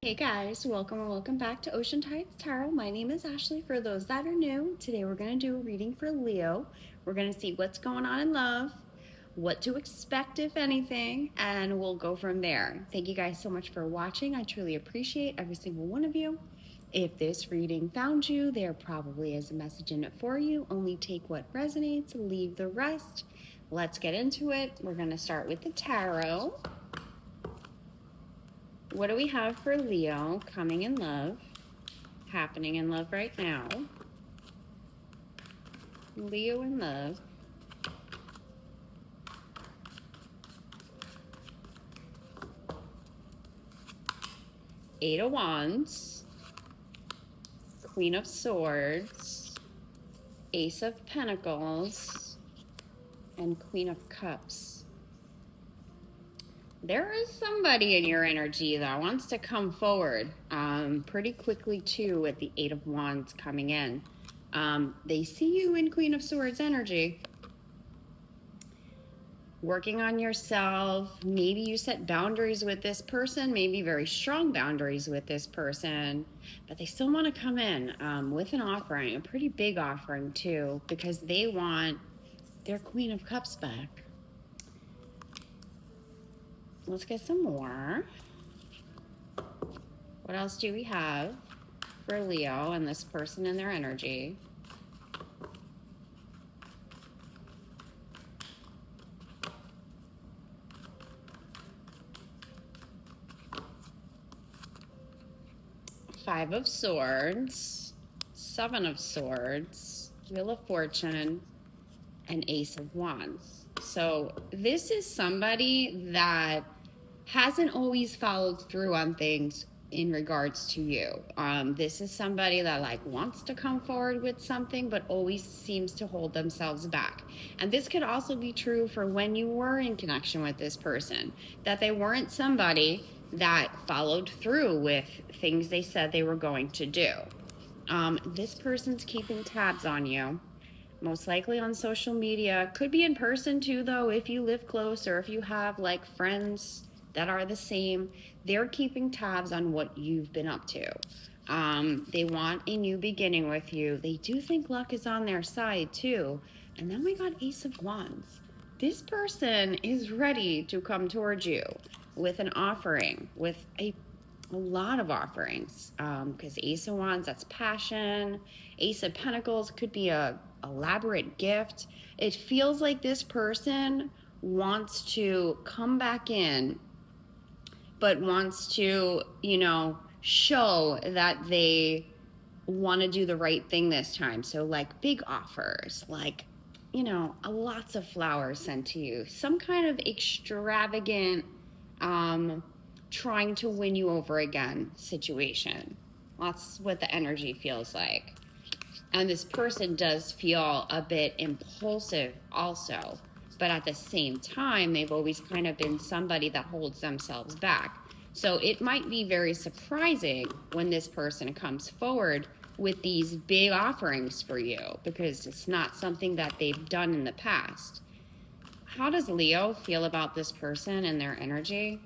Hey guys, welcome or welcome back to Ocean Tides Tarot. My name is Ashley. For those that are new, today we're going to do a reading for Leo. We're going to see what's going on in love, what to expect if anything, and we'll go from there. Thank you guys so much for watching. I truly appreciate every single one of you. If this reading found you, there probably is a message in it for you. Only take what resonates, leave the rest. Let's get into it. We're going to start with the tarot. What do we have for Leo coming in love, happening in love right now? Leo in love. Eight of Wands, Queen of Swords, Ace of Pentacles, and Queen of Cups. There is somebody in your energy that wants to come forward pretty quickly too, with the Eight of Wands coming in. They see you in Queen of Swords energy, working on yourself. Maybe you set boundaries with this person, maybe very strong boundaries with this person, but they still want to come in with an offering, a pretty big offering too, because they want their Queen of Cups back. Let's get some more. What else do we have for Leo and this person and their energy? Five of Swords, Seven of Swords, Wheel of Fortune, and Ace of Wands. So this is somebody that hasn't always followed through on things in regards to you. This is somebody that wants to come forward with something, but always seems to hold themselves back. And this could also be true for when you were in connection with this person, that they weren't somebody that followed through with things they said they were going to do. This person's keeping tabs on you, most likely on social media. Could be in person too, though, if you live close or if you have friends that are the same. They're keeping tabs on what you've been up to. They want a new beginning with you. They do think luck is on their side too. And then we got Ace of Wands. This person is ready to come towards you with an offering, with a lot of offerings, because Ace of Wands, that's passion. Ace of Pentacles could be a elaborate gift. It feels like this person wants to come back in, but wants to, show that they want to do the right thing this time. So big offers, lots of flowers sent to you, some kind of extravagant, trying to win you over again situation. That's what the energy feels like. And this person does feel a bit impulsive also, but at the same time, they've always kind of been somebody that holds themselves back. So it might be very surprising when this person comes forward with these big offerings for you, because it's not something that they've done in the past. How does Leo feel about this person and their energy?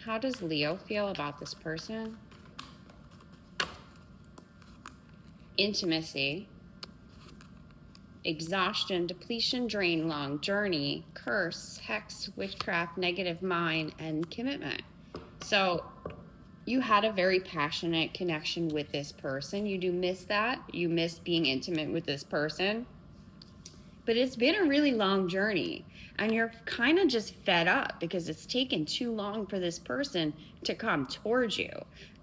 How does Leo feel about this person? Intimacy, exhaustion, depletion, drain, long journey, curse, hex, witchcraft, negative mind, and commitment. So you had a very passionate connection with this person. You do miss that. You miss being intimate with this person. But it's been a really long journey, and you're kind of just fed up because it's taken too long for this person to come towards you.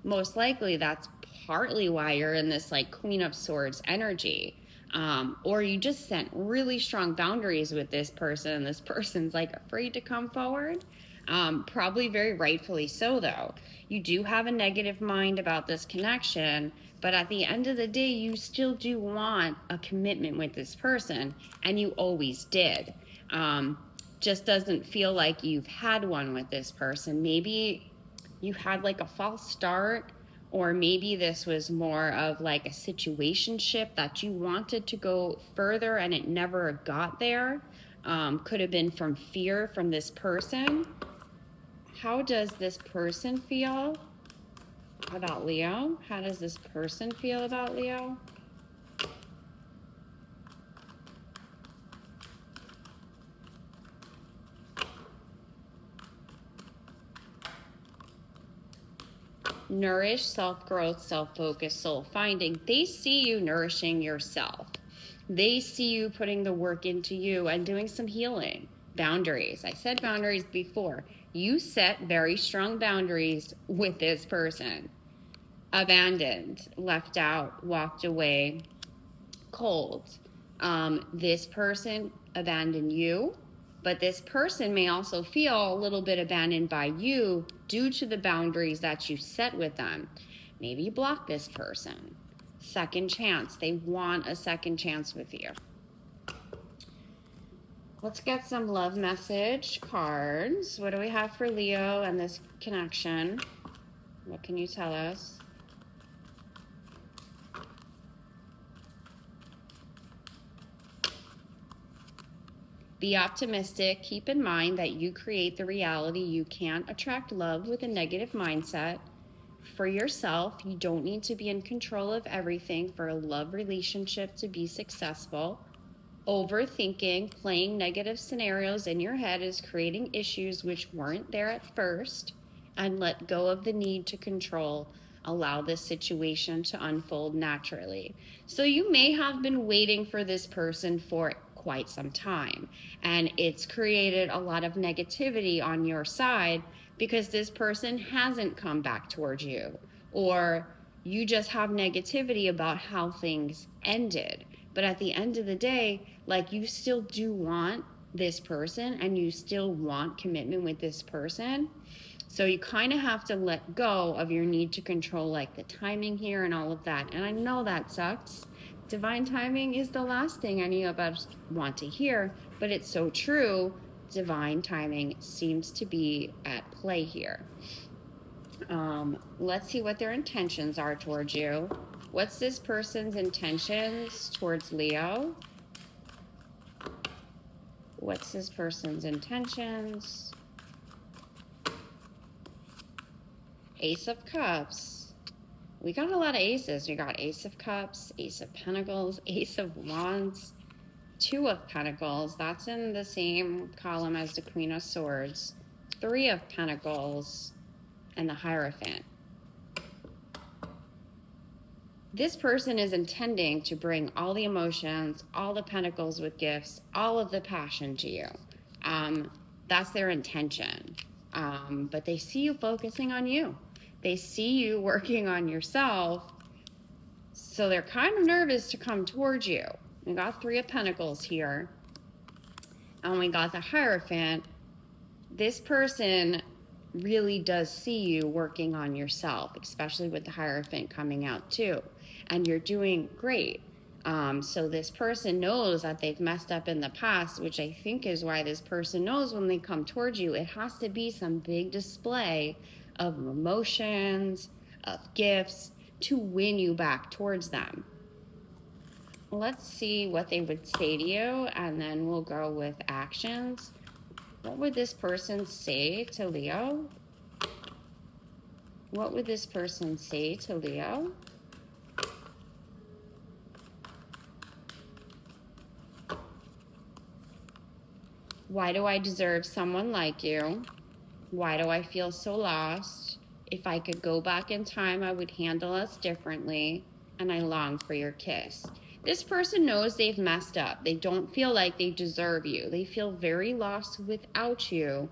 Most likely that's partly why you're in this Queen of Swords energy. Or you just sent really strong boundaries with this person, and this person's afraid to come forward. Probably very rightfully so, though. You do have a negative mind about this connection, but at the end of the day, you still do want a commitment with this person, and you always did. Just doesn't feel like you've had one with this person. Maybe you had a false start, or maybe this was more of a situationship that you wanted to go further and it never got there. Could have been from fear from this person. How does this person feel about Leo? How does this person feel about Leo? Nourish, self-growth, self-focus, soul-finding. They see you nourishing yourself. They see you putting the work into you and doing some healing. Boundaries. I said boundaries before. You set very strong boundaries with this person. Abandoned, left out, walked away, cold. This person abandoned you, but this person may also feel a little bit abandoned by you due to the boundaries that you set with them. Maybe you block this person. Second chance. They want a second chance with you. Let's get some love message cards. What do we have for Leo and this connection? What can you tell us? Be optimistic. Keep in mind that you create the reality. You can't attract love with a negative mindset. For yourself, you don't need to be in control of everything for a love relationship to be successful. Overthinking, playing negative scenarios in your head is creating issues which weren't there at first, and let go of the need to control. Allow this situation to unfold naturally. So you may have been waiting for this person for quite some time, and it's created a lot of negativity on your side because this person hasn't come back towards you, or you just have negativity about how things ended. But at the end of the day, like, you still do want this person and you still want commitment with this person. So you kind of have to let go of your need to control, like, the timing here and all of that. And I know that sucks. Divine timing is the last thing any of us want to hear, but it's so true. Divine timing seems to be at play here. Let's see what their intentions are towards you. What's this person's intentions towards Leo? What's this person's intentions? Ace of Cups. We got a lot of aces. We got Ace of Cups, Ace of Pentacles, Ace of Wands, Two of Pentacles. That's in the same column as the Queen of Swords. Three of Pentacles and the Hierophant. This person is intending to bring all the emotions, all the pentacles with gifts, all of the passion to you. That's their intention. But they see you focusing on you. They see you working on yourself. So they're kind of nervous to come towards you. We got Three of Pentacles here. And we got the Hierophant. This person really does see you working on yourself, especially with the Hierophant coming out too. And you're doing great. So this person knows that they've messed up in the past, which I think is why this person knows when they come towards you, it has to be some big display of emotions, of gifts to win you back towards them. Let's see what they would say to you, and then we'll go with actions. What would this person say to Leo? What would this person say to Leo? Why do I deserve someone like you? Why do I feel so lost? If I could go back in time, I would handle us differently, and I long for your kiss. This person knows they've messed up. They don't feel like they deserve you. They feel very lost without you,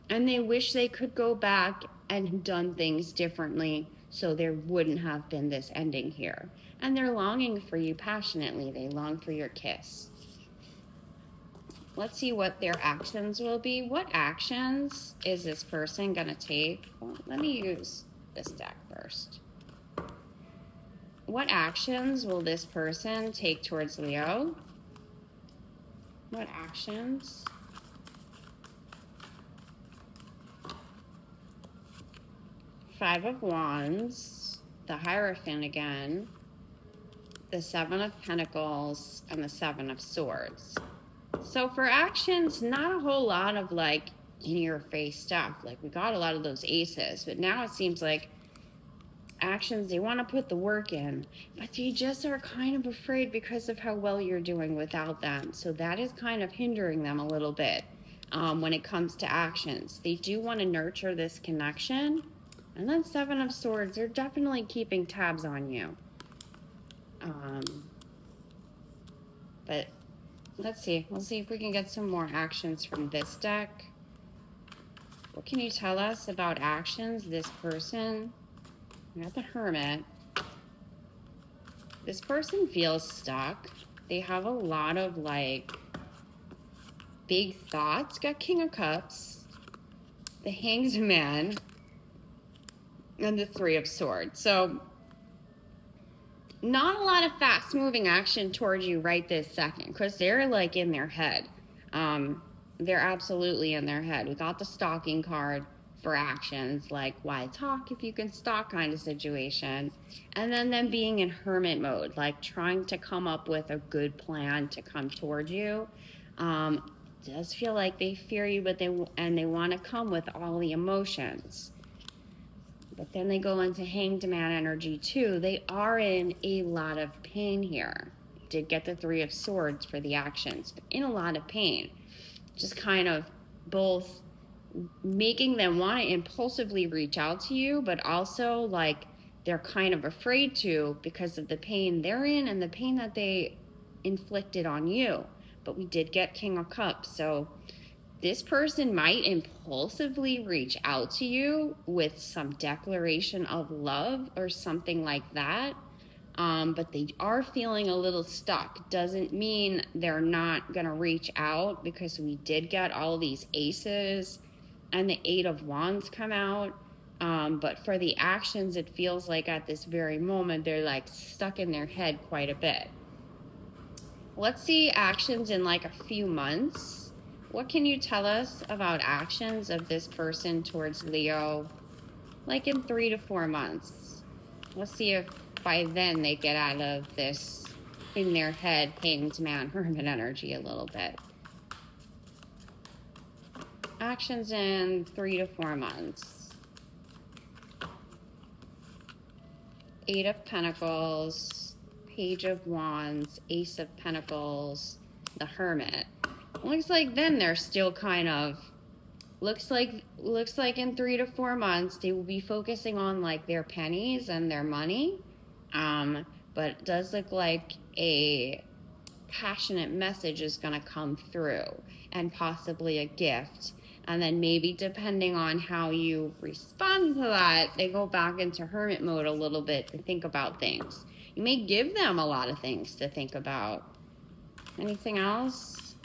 and they wish they could go back and done things differently so there wouldn't have been this ending here. And they're longing for you passionately. They long for your kiss. Let's see what their actions will be. What actions is this person going to take? Well, let me use this deck first. What actions will this person take towards Leo? What actions? Five of Wands, the Hierophant again, the Seven of Pentacles, and the Seven of Swords. So for actions, not a whole lot of like in your face stuff. Like, we got a lot of those aces, but now it seems like actions, they want to put the work in, but they just are kind of afraid because of how well you're doing without them. So that is kind of hindering them a little bit when it comes to actions. They do want to nurture this connection. And then Seven of Swords, they're definitely keeping tabs on you. But let's see. We'll see if we can get some more actions from this deck. What can you tell us about actions? This person, we got the Hermit. This person feels stuck. They have a lot of like big thoughts. Got King of Cups, the Hanged Man, and the Three of Swords. So not a lot of fast moving action towards you right this second, because they're like in their head. They're absolutely in their head. We got the stalking card for actions, like why talk if you can stalk kind of situation. And then them being in hermit mode, like trying to come up with a good plan to come toward you. Does feel like they fear you, but they want to come with all the emotions. But then they go into Hanged Man energy too. They are in a lot of pain here. Did get the Three of Swords for the actions, but in a lot of pain. Just kind of both making them want to impulsively reach out to you, but also like they're kind of afraid to because of the pain they're in and the pain that they inflicted on you. But we did get King of Cups, so this person might impulsively reach out to you with some declaration of love or something like that. But they are feeling a little stuck. Doesn't mean they're not going to reach out, because we did get all these aces and the Eight of Wands come out. But for the actions, it feels like at this very moment, they're like stuck in their head quite a bit. Let's see actions in like a few months. What can you tell us about actions of this person towards Leo, like in 3 to 4 months? Let's see if by then they get out of this in their head Hanged Man hermit energy a little bit. Actions in 3 to 4 months. Eight of Pentacles, Page of Wands, Ace of Pentacles, the Hermit. Looks like then they're still kind of looks like in 3 to 4 months they will be focusing on like their pennies and their money. But it does look like a passionate message is going to come through, and possibly a gift. And then maybe depending on how you respond to that, they go back into hermit mode a little bit to think about things. You may give them a lot of things to think about. Anything else?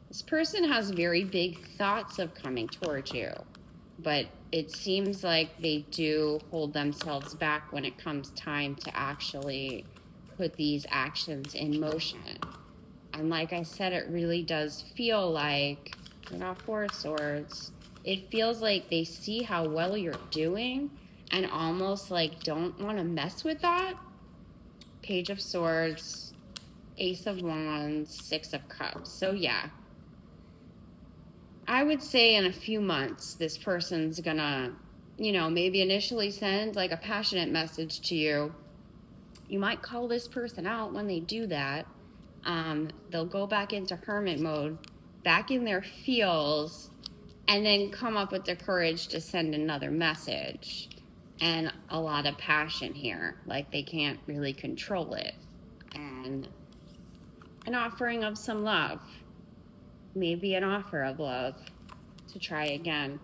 This person has very big thoughts of coming towards you, but it seems like they do hold themselves back when it comes time to actually put these actions in motion. And like I said, it really does feel like, we got Four of Swords, it feels like they see how well you're doing and almost like don't want to mess with that. Page of Swords, Ace of Wands, Six of Cups. So yeah, I would say in a few months, this person's gonna, maybe initially send like a passionate message to you. You might call this person out when they do that. They'll go back into hermit mode, back in their feels, and then come up with the courage to send another message. And a lot of passion here, like they can't really control it. And an offering of some love. Maybe an offer of love to try again.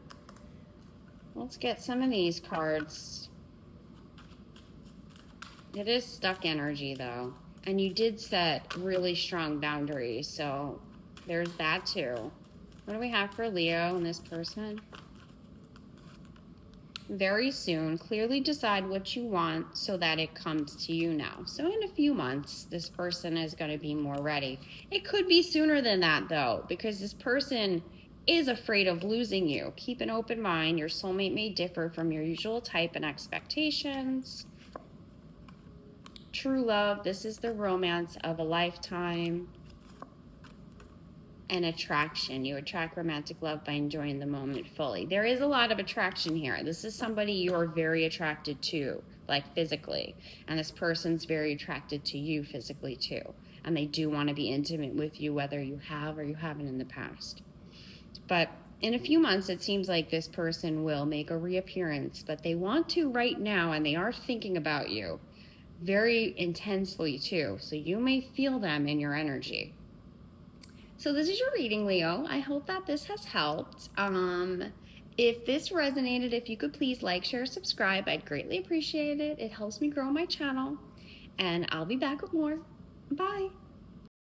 Let's get some of these cards. It is stuck energy though. And you did set really strong boundaries, so there's that too. What do we have for Leo and this person? Very soon, clearly decide what you want so that it comes to you now. So in a few months, this person is going to be more ready. It could be sooner than that though, because this person is afraid of losing you. Keep an open mind. Your soulmate may differ from your usual type and expectations. True love, this is the romance of a lifetime. and attraction. You attract romantic love by enjoying the moment fully. There is a lot of attraction here. This is somebody you're very attracted to, like physically, and this person's very attracted to you physically too. And they do want to be intimate with you, whether you have or you haven't in the past. But in a few months, it seems like this person will make a reappearance, but they want to right now, and they are thinking about you very intensely too. So you may feel them in your energy. So this is your reading, Leo. I hope that this has helped. If this resonated, if you could please like, share, subscribe, I'd greatly appreciate it. It helps me grow my channel. And I'll be back with more. Bye.